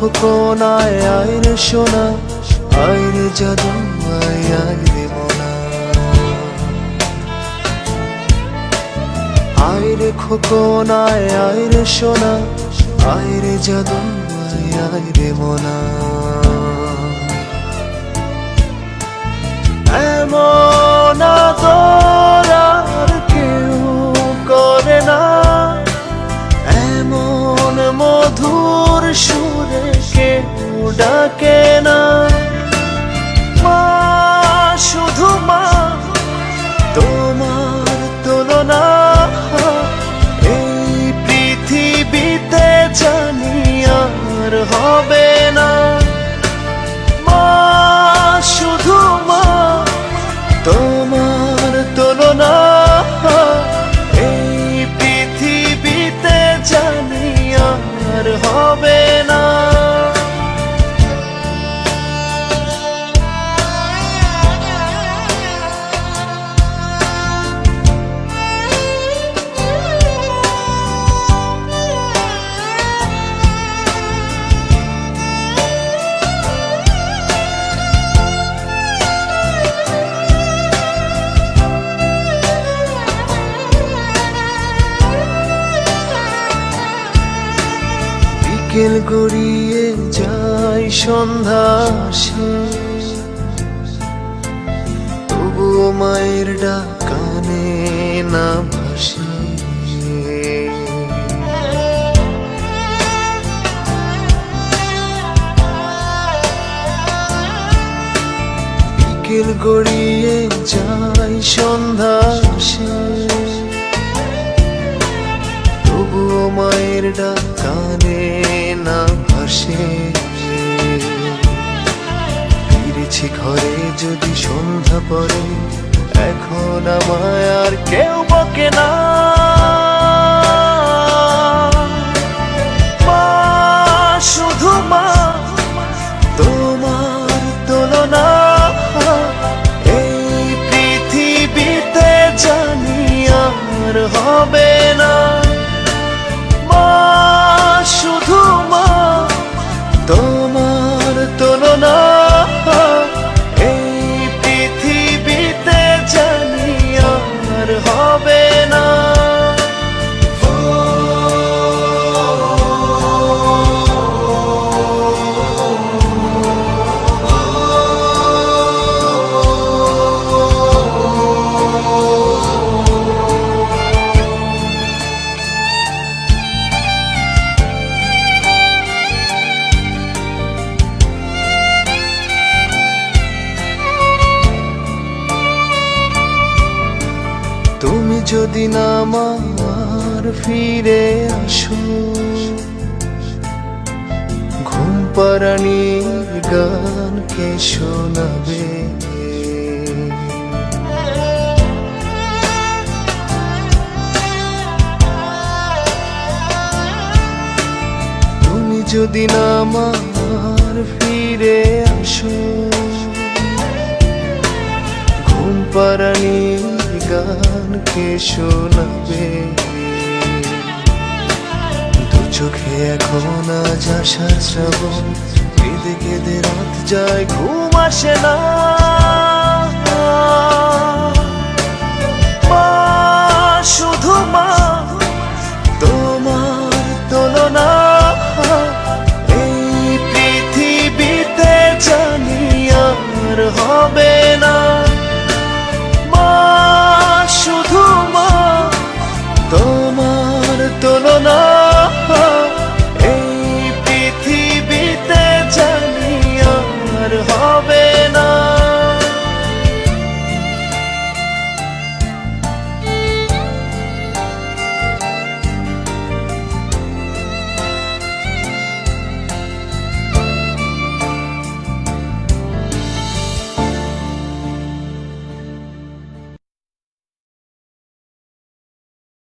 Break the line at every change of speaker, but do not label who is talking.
খোকনায় আয় রে সোনা, আয় রে জাদু, আয় রে মোনা। আয় রে খোকনায় আয় রে সোনা, আয় রে জাদু, আয় রে মোনা। এমন আদর আর কেউ করে না, এমন মধুর সুরে কেউ ডাকে না। মা, শুধু মা, তোমার তুলনা এই পৃথিবীতে জানি আর হবে না। মা, শুধু মা, তোমার তুলনা এই পৃথিবীতে জানি আর হবে না। বিকেল গড়িয়ে যায় সন্ধ্যা আসে, তবুও মায়ের ডাক কানে না ভাসে। বিকেল গড়িয়ে যায় সন্ধ্যা আসে, তবুও মায়ের ডাক কানে না ভাসে। ফিরেছি ঘরে যদি সন্ধ্যা পড়ে, এখন আমায় আর কেউ বকে না। মা, শুধু মা, তোমার তুলনা এই পৃথিবীতে জানি আর হবে না। শুধু মা, তোমার তুলনা এই পৃথিবীতে জানি আর হবে না। তুমি যদি না আমার ফিরে আসো, ঘুম পাড়ানির গান কে শোনাবে? তুমি যদি না আমার ফিরে আসো, ঘুম পাড়ানির গান কে শোনাবে? দু চোখে এখন আজ আশার শ্রাবণ, কেঁদে কেঁদে রাত যায়, ঘুম আসে না।